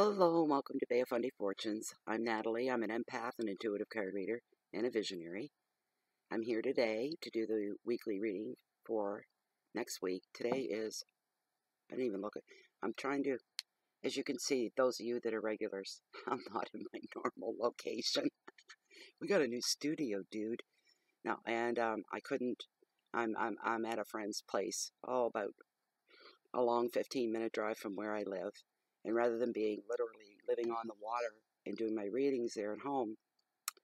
Hello, welcome to Bay of Fundy Fortunes. I'm Natalie. I'm an empath, an intuitive card reader, and a visionary. I'm here today to do the weekly reading for next week. Today is, I didn't even look at, I'm trying to, as you can see, those of you that are regulars, I'm not in my normal location. We got a new studio, dude. No, and I couldn't, I'm at a friend's place, about a long 15-minute drive from where I live. And rather than being literally living on the water and doing my readings there at home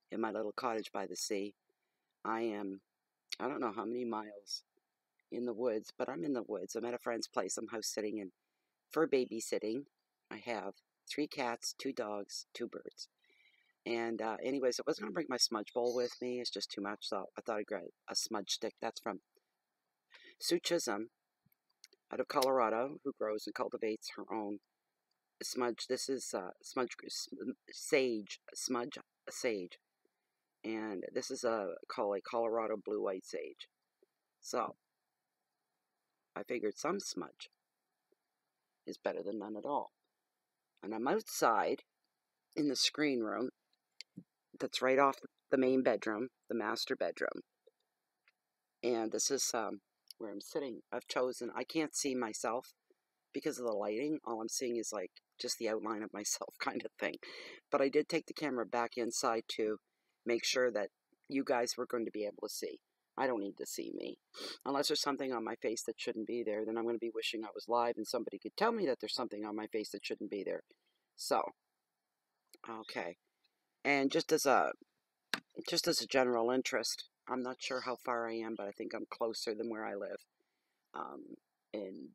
in my little cottage by the sea, I don't know how many miles in the woods, but I'm in the woods. I'm at a friend's place. I'm house sitting, and for babysitting, I have 3 cats, 2 dogs, 2 birds. And anyways, I wasn't going to bring my smudge bowl with me. It's just too much, so I thought I'd grab a smudge stick. That's from Sue Chisholm out of Colorado, who grows and cultivates her own smudge. This is smudge sage, and this is a Colorado blue white sage. So I figured some smudge is better than none at all. And I'm outside in the screen room that's right off the main bedroom, the master bedroom, and this is where I'm sitting. I can't see myself because of the lighting. All I'm seeing is like just the outline of myself kind of thing. But I did take the camera back inside to make sure that you guys were going to be able to see. I don't need to see me. Unless there's something on my face that shouldn't be there, then I'm going to be wishing I was live and somebody could tell me that there's something on my face that shouldn't be there. So, okay. And just as a general interest, I'm not sure how far I am, but I think I'm closer than where I live. In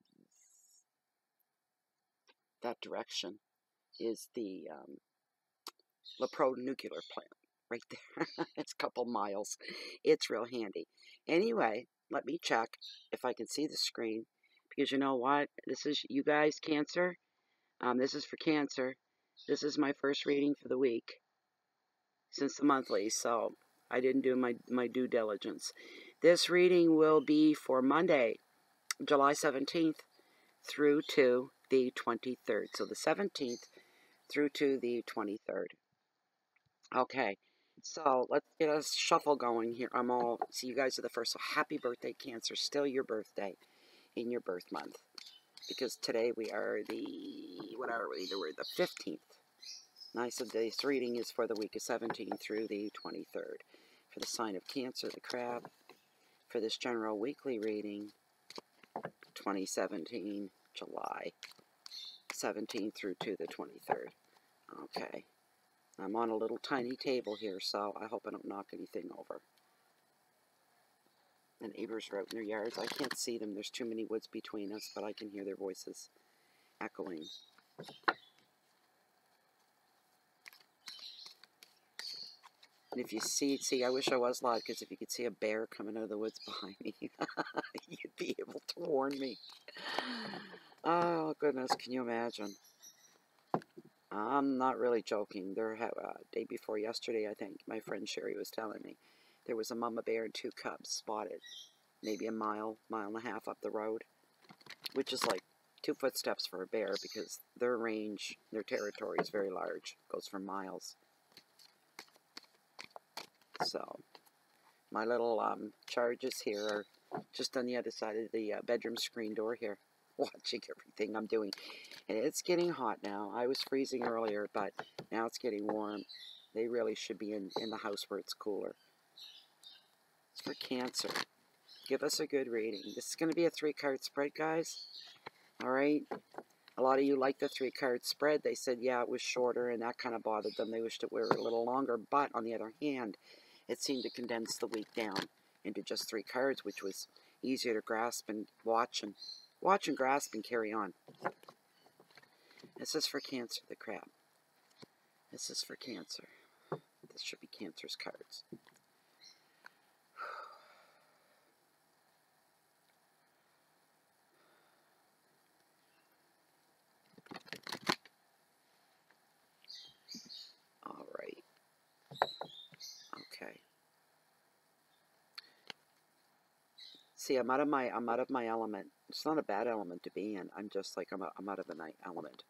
that direction is the LaPro nuclear plant right there. It's a couple miles. It's real handy. Anyway, let me check if I can see the screen, because you know what? This is, you guys, Cancer. This is for Cancer. This is my first reading for the week since the monthly, so I didn't do my due diligence. This reading will be for Monday, July 17th through to the 23rd. So the 17th through to the 23rd. Okay, so let's get a shuffle going here. See, you guys are the first. So happy birthday, Cancer. Still your birthday in your birth month. Because today we are we're the 15th. Nice, so this reading is for the week of 17th through the 23rd. For the sign of Cancer, the crab. For this general weekly reading, 2017, July 17th through to the 23rd. Okay. I'm on a little tiny table here, so I hope I don't knock anything over. The neighbors are out in their yards. I can't see them. There's too many woods between us, but I can hear their voices echoing. And if you see, I wish I was live, because if you could see a bear coming out of the woods behind me, you'd be able to warn me. Oh, goodness, can you imagine? I'm not really joking. Day before yesterday, I think, my friend Sherry was telling me, there was a mama bear and 2 cubs spotted, maybe a mile and a half up the road, which is like 2 footsteps for a bear, because their range, their territory is very large. It goes for miles. So, my little charges here are just on the other side of the bedroom screen door here, watching everything I'm doing. And it's getting hot now. I was freezing earlier, but now it's getting warm. They really should be in the house where it's cooler. It's for Cancer. Give us a good reading. This is going to be a 3-card spread, guys. Alright? A lot of you like the 3-card spread. They said, yeah, it was shorter, and that kind of bothered them. They wished it were a little longer. But, on the other hand, it seemed to condense the week down into just 3 cards, which was easier to grasp and watch and grasp and carry on. This is for Cancer, the crab. This is for Cancer. This should be Cancer's cards. All right. Okay. See, I'm out of my element. It's not a bad element to be in. I'm just like I'm out of the night element.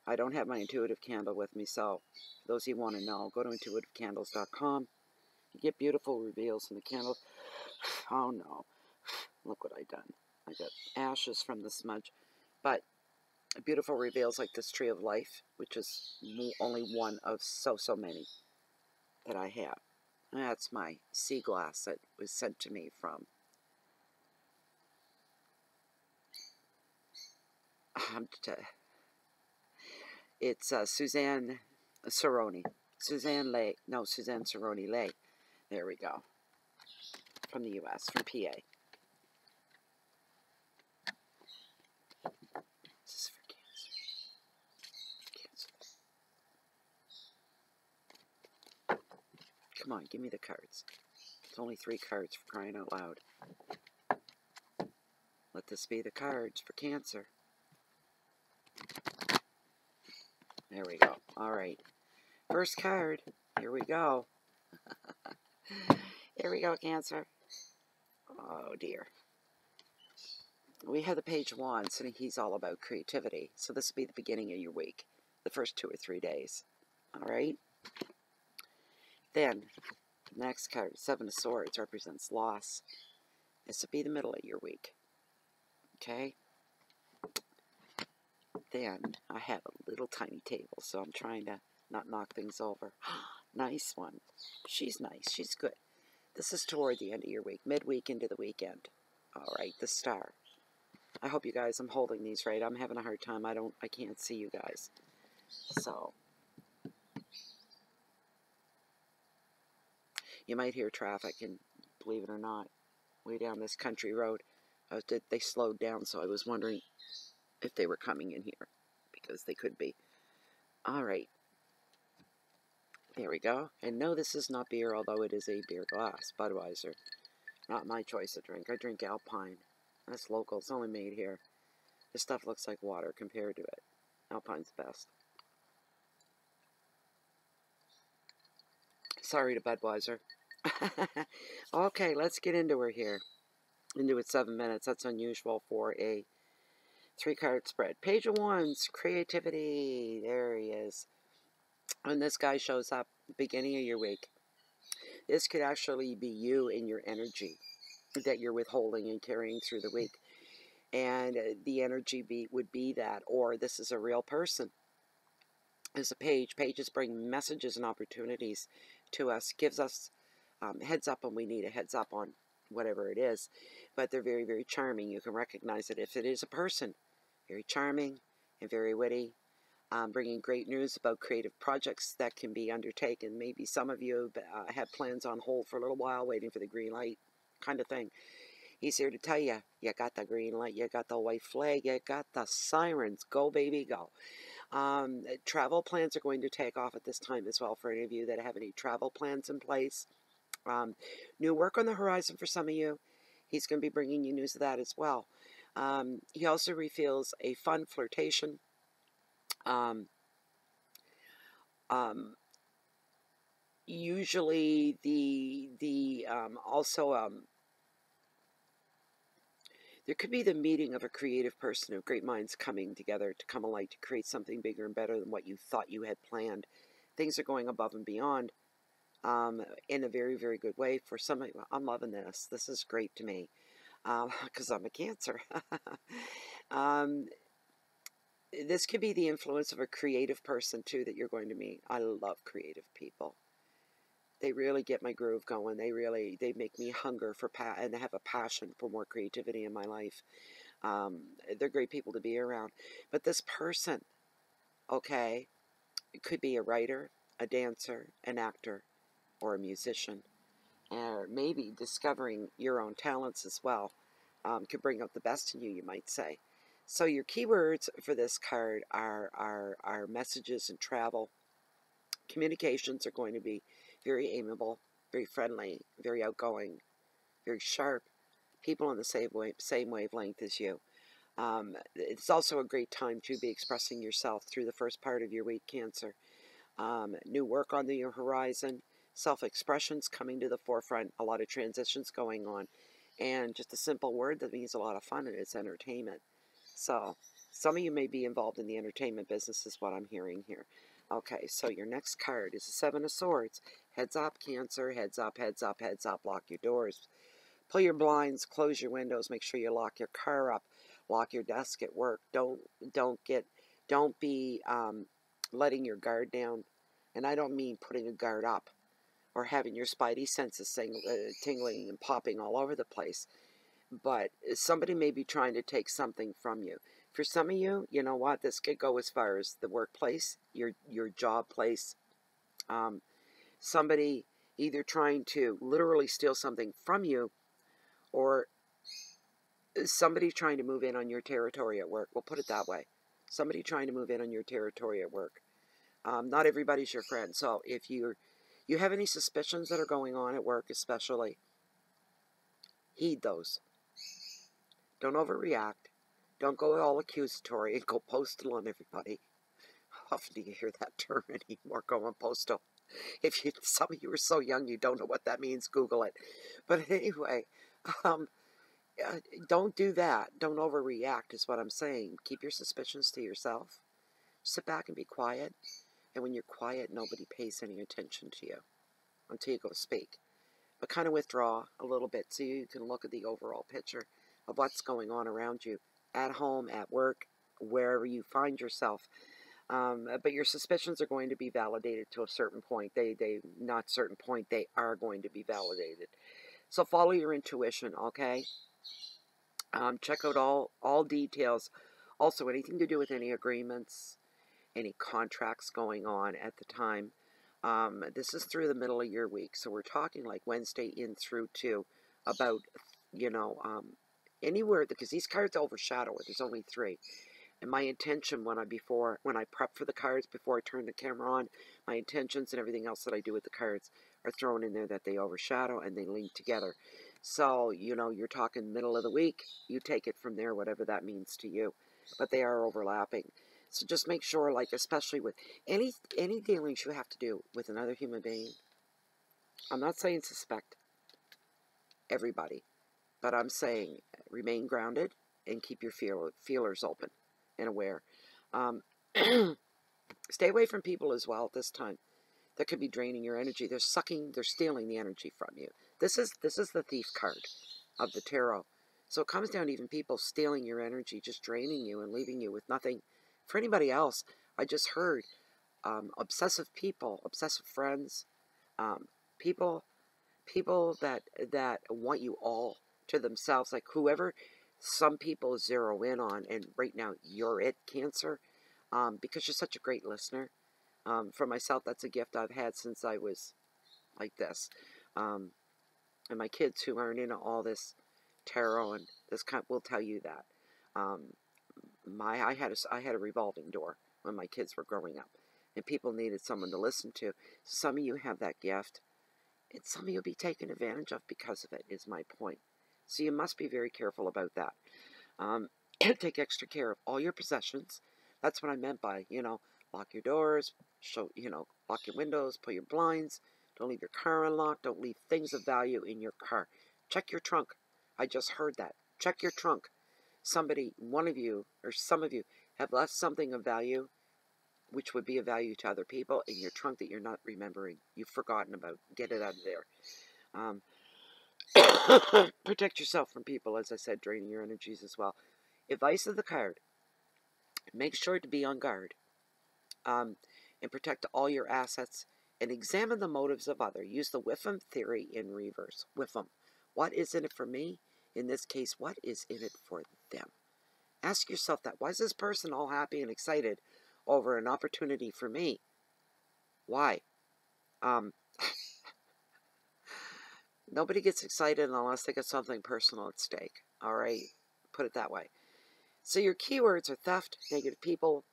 I don't have my intuitive candle with me, so for those of you who want to know, go to intuitivecandles.com. You get beautiful reveals in the candle. Oh no, look what I done. I got ashes from the smudge. But beautiful reveals like this Tree of Life, which is only one of so many that I have. That's my sea glass that was sent to me from it's Suzanne Cerrone. Suzanne Cerrone Lay. There we go. From the U.S., from PA. This is for Cancer. Come on, give me the cards. It's only 3 cards, for crying out loud. Let this be the cards for Cancer. There we go. All right. First card. Here we go. Here we go, Cancer. Oh, dear. We have the Page of Wands, and he's all about creativity. So this will be the beginning of your week, the first 2 or 3 days. All right? Then, the next card, 7 of Swords, represents loss. This will be the middle of your week. Okay? Then, I have a little tiny table, so I'm trying to not knock things over. Nice one. She's nice. She's good. This is toward the end of your week, midweek into the weekend. All right, the Star. I hope you guys, I'm holding these right. I'm having a hard time. I can't see you guys. So, you might hear traffic, and believe it or not, way down this country road, they slowed down, so I was wondering if they were coming in here, because they could be. All right. There we go. And no, this is not beer, although it is a beer glass. Budweiser. Not my choice of drink. I drink Alpine. That's local. It's only made here. This stuff looks like water compared to it. Alpine's best. Sorry to Budweiser. Okay, let's get into her here. Into it 7 minutes. That's unusual for a 3-card spread. Page of Wands. Creativity. There he is. When this guy shows up, beginning of your week, this could actually be you in your energy that you're withholding and carrying through the week. And the energy would be that, or this is a real person. As a page, pages bring messages and opportunities to us, gives us heads up when we need a heads up on whatever it is. But they're very, very charming. You can recognize it if it is a person. Very charming and very witty. Bringing great news about creative projects that can be undertaken. Maybe some of you have plans on hold for a little while, waiting for the green light kind of thing. He's here to tell you, you got the green light, you got the white flag, you got the sirens. Go, baby, go. Travel plans are going to take off at this time as well for any of you that have any travel plans in place. New work on the horizon for some of you. He's going to be bringing you news of that as well. He also reveals a fun flirtation. Usually there could be the meeting of a creative person, of great minds coming together to come alike to create something bigger and better than what you thought you had planned. Things are going above and beyond in a very, very good way. For some of you, I'm loving this. This is great to me because I'm a Cancer. This could be the influence of a creative person, too, that you're going to meet. I love creative people. They really get my groove going. They make me hunger for and have a passion for more creativity in my life. They're great people to be around. But this person, okay, it could be a writer, a dancer, an actor, or a musician. Or maybe discovering your own talents as well. Could bring out the best in you, you might say. So your keywords for this card are messages and travel. Communications are going to be very amiable, very friendly, very outgoing, very sharp. People on the same wavelength as you. It's also a great time to be expressing yourself through the first part of your week, Cancer. New work on the horizon, self-expressions coming to the forefront, a lot of transitions going on, and just a simple word that means a lot of fun, and it's entertainment. So, Some of you may be involved in the entertainment business is what I'm hearing here. Okay, so your next card is the Seven of Swords. Heads up, Cancer. Heads up, heads up, heads up. Lock your doors. Pull your blinds. Close your windows. Make sure you lock your car up. Lock your desk at work. Don't be letting your guard down. And I don't mean putting a guard up or having your spidey senses tingling and popping all over the place. But somebody may be trying to take something from you. For some of you, you know what? This could go as far as the workplace, your job place. Somebody either trying to literally steal something from you, or somebody trying to move in on your territory at work. We'll put it that way. Somebody trying to move in on your territory at work. Not everybody's your friend. So if you have any suspicions that are going on at work, especially, heed those. Don't overreact. Don't go all accusatory and go postal on everybody. How often do you hear that term anymore, going postal? Some of you are so young you don't know what that means, Google it. But anyway, don't do that. Don't overreact is what I'm saying. Keep your suspicions to yourself. Sit back and be quiet. And when you're quiet, nobody pays any attention to you until you go to speak. But kind of withdraw a little bit so you can look at the overall picture of what's going on around you, at home, at work, wherever you find yourself. But your suspicions are going to be validated to a certain point. Not certain point, they are going to be validated. So follow your intuition, okay? Check out all details. Also, anything to do with any agreements, any contracts going on at the time. This is through the middle of your week, so we're talking like Wednesday in through to about, anywhere, because these cards overshadow it. There's only 3. And my intention when I prep for the cards, before I turn the camera on, my intentions and everything else that I do with the cards are thrown in there that they overshadow and they link together. So, you're talking middle of the week. You take it from there, whatever that means to you. But they are overlapping. So just make sure, like, especially with any dealings you have to do with another human being. I'm not saying suspect everybody, but I'm saying remain grounded and keep your feelers open and aware. Stay away from people as well at this time. That could be draining your energy. They're stealing the energy from you. This is the thief card of the tarot. So it comes down to even people stealing your energy, just draining you and leaving you with nothing. For anybody else, I just heard obsessive people, obsessive friends, people that want you all to themselves, like whoever some people zero in on, and right now you're it, Cancer, because you're such a great listener. For myself, that's a gift I've had since I was like this. And my kids who aren't into all this tarot and this kind will tell you that. I had a revolving door when my kids were growing up, and people needed someone to listen to. Some of you have that gift, and some of you will be taken advantage of because of it, is my point. So you must be very careful about that. Take extra care of all your possessions. That's what I meant by, lock your doors, lock your windows, put your blinds. Don't leave your car unlocked. Don't leave things of value in your car. Check your trunk. I just heard that. Check your trunk. One of you, or some of you, have left something of value, which would be of value to other people, in your trunk that you're not remembering. You've forgotten about. Get it out of there. Protect yourself from people, as I said, draining your energies as well. Advice of the card. Make sure to be on guard. And protect all your assets. And examine the motives of others. Use the Whiffam theory in reverse. Whiffam. What is in it for me? In this case, what is in it for them? Ask yourself that. Why is this person all happy and excited over an opportunity for me? Why? Nobody gets excited unless they get something personal at stake. All right? Put it that way. So your keywords are theft, negative people,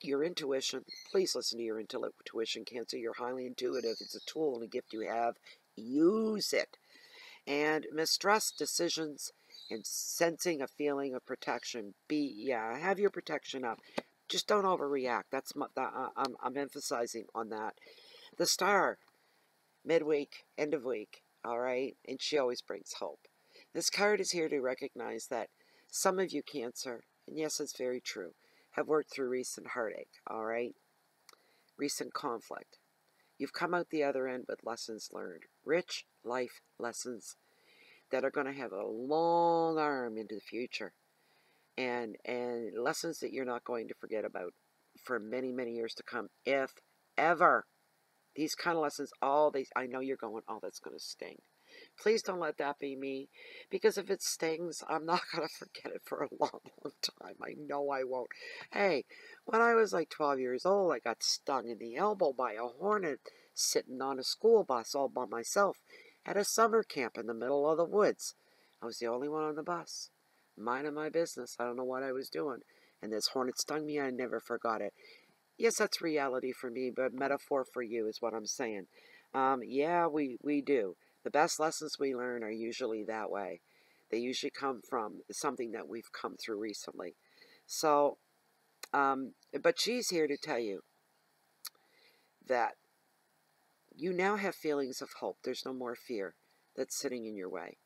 your intuition. Please listen to your intuition, Cancer. You're highly intuitive. It's a tool and a gift you have. Use it. And mistrust decisions and sensing a feeling of protection. Have your protection up. Just don't overreact. I'm emphasizing on that. The Star, midweek, end of week, all right? And she always brings hope. This card is here to recognize that some of you, Cancer, and yes, it's very true, have worked through recent heartache, all right? Recent conflict. You've come out the other end with lessons learned. Rich life lessons that are going to have a long arm into the future. And lessons that you're not going to forget about for many, many years to come, if ever. These kind of lessons, I know you're going, oh, that's going to sting. Please don't let that be me, because if it stings, I'm not going to forget it for a long, long time. I know I won't. Hey, when I was like 12 years old, I got stung in the elbow by a hornet sitting on a school bus all by myself at a summer camp in the middle of the woods. I was the only one on the bus, minding my business. I don't know what I was doing. And this hornet stung me. I never forgot it. Yes, that's reality for me, but metaphor for you is what I'm saying. Yeah, we do. The best lessons we learn are usually that way. They usually come from something that we've come through recently. So, but she's here to tell you that you now have feelings of hope. There's no more fear that's sitting in your way,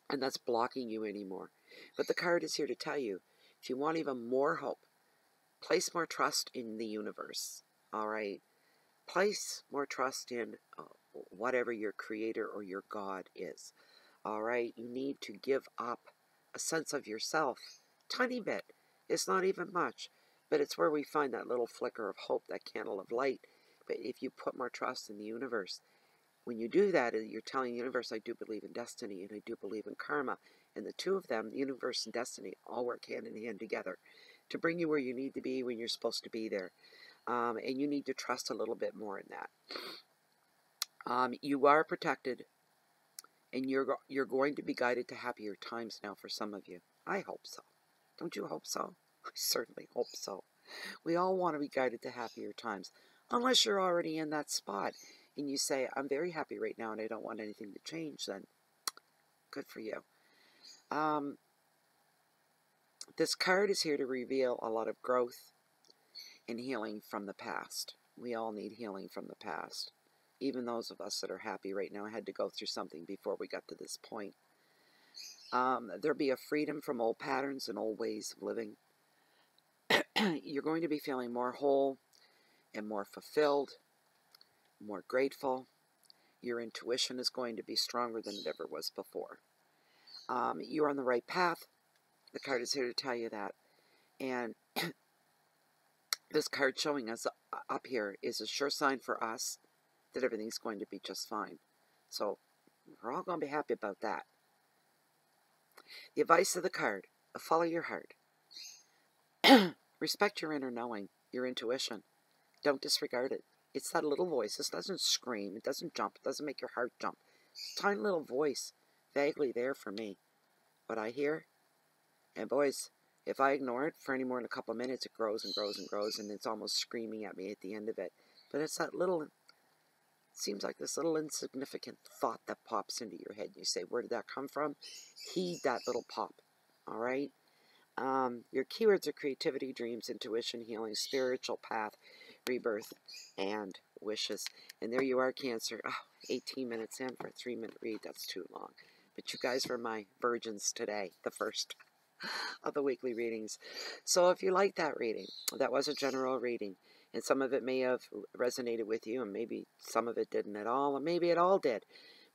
and that's blocking you anymore. But the card is here to tell you, if you want even more hope, place more trust in the universe, all right? Place more trust in whatever your creator or your God is, all right? You need to give up a sense of yourself, tiny bit. It's not even much, but it's where we find that little flicker of hope, that candle of light. But if you put more trust in the universe, when you do that, you're telling the universe, I do believe in destiny and I do believe in karma. And the two of them, the universe and destiny, all work hand in hand together to bring you where you need to be when you're supposed to be there. And you need to trust a little bit more in that. You are protected, and you're going to be guided to happier times now for some of you. I hope so. Don't you hope so? I certainly hope so. We all want to be guided to happier times, unless you're already in that spot and you say, I'm very happy right now and I don't want anything to change, then good for you. This card is here to reveal a lot of growth and healing from the past. We all need healing from the past. Even those of us that are happy right now had to go through something before we got to this point. There'll be a freedom from old patterns and old ways of living. You're going to be feeling more whole and more fulfilled, more grateful. Your intuition is going to be stronger than it ever was before. You're on the right path. The card is here to tell you that. And this card showing us up here is a sure sign for us that everything's going to be just fine. So we're all going to be happy about that. The advice of the card, follow your heart. Respect your inner knowing, your intuition. Don't disregard it. It's that little voice. This doesn't scream. It doesn't jump. It doesn't make your heart jump. It's a tiny little voice, vaguely there for me. What I hear, and boys, if I ignore it for any more than a couple of minutes, it grows and grows and grows, and it's almost screaming at me at the end of it. But it's that little, it seems like this little insignificant thought that pops into your head. You say, where did that come from? Heed that little pop, all right? Your keywords are creativity, dreams, intuition, healing, spiritual path, rebirth, and wishes. And there you are, Cancer. Oh, 18 minutes in for a 3-minute read. That's too long. But you guys were my virgins today, the first of the weekly readings. So if you like that reading, that was a general reading, and some of it may have resonated with you, and maybe some of it didn't at all, and maybe it all did.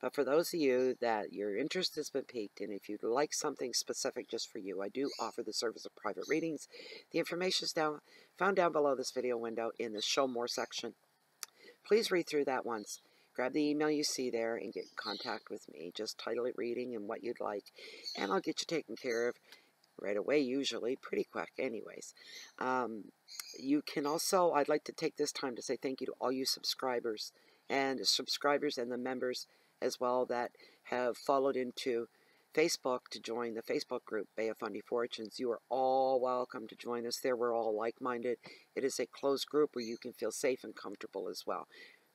But for those of you that your interest has been piqued, and if you'd like something specific just for you, I do offer the service of private readings. The information is found down below this video window in the Show More section. Please read through that once. Grab the email you see there and get in contact with me. Just title it reading and what you'd like, and I'll get you taken care of right away, usually, pretty quick anyways. You can also, I'd like to take this time to say thank you to all you subscribers and the members as well that have followed into Facebook to join the Facebook group, Bay of Fundy Fortunes. You are all welcome to join us there. We're all like-minded. It is a closed group where you can feel safe and comfortable as well.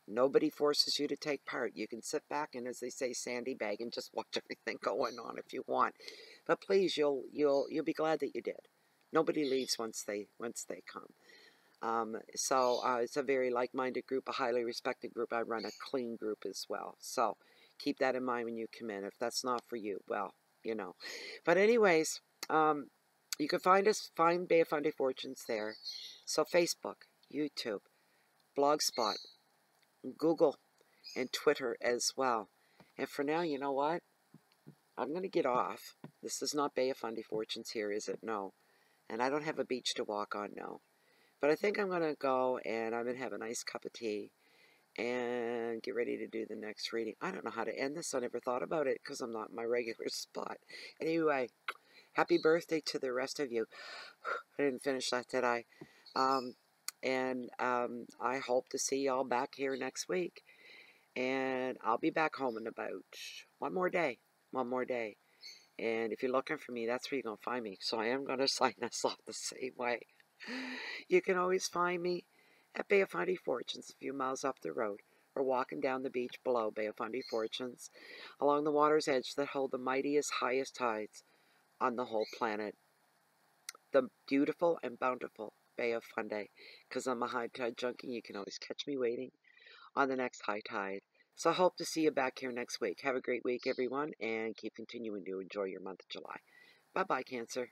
Nobody forces you to take part. You can sit back and, as they say, sandy bag and just watch everything going on if you want. But please, you'll be glad that you did. Nobody leaves once they come. So it's a very like-minded group, a highly respected group. I run a clean group as well. So keep that in mind when you come in. If that's not for you, well, you know. But anyways, You can find Bay of Fundy Fortunes there. So Facebook, YouTube, Blogspot, Google, and Twitter as well. And for now, you know what? I'm going to get off. This is not Bay of Fundy Fortunes here, is it? No. And I don't have a beach to walk on, no. But I think I'm going to go and I'm going to have a nice cup of tea and get ready to do the next reading. I don't know how to end this. I never thought about it because I'm not in my regular spot. Anyway, happy birthday to the rest of you. I didn't finish that, did I? I hope to see y'all back here next week. And I'll be back home in about one more day. One more day. And if you're looking for me, that's where you're going to find me. So I am going to sign us off the same way. You can always find me at Bay of Fundy Fortunes, a few miles up the road, or walking down the beach below Bay of Fundy Fortunes, along the water's edge that hold the mightiest, highest tides on the whole planet. The beautiful and bountiful Bay of Fundy. Because I'm a high tide junkie, you can always catch me waiting on the next high tide. So I hope to see you back here next week. Have a great week, everyone, and keep continuing to enjoy your month of July. Bye-bye, Cancer.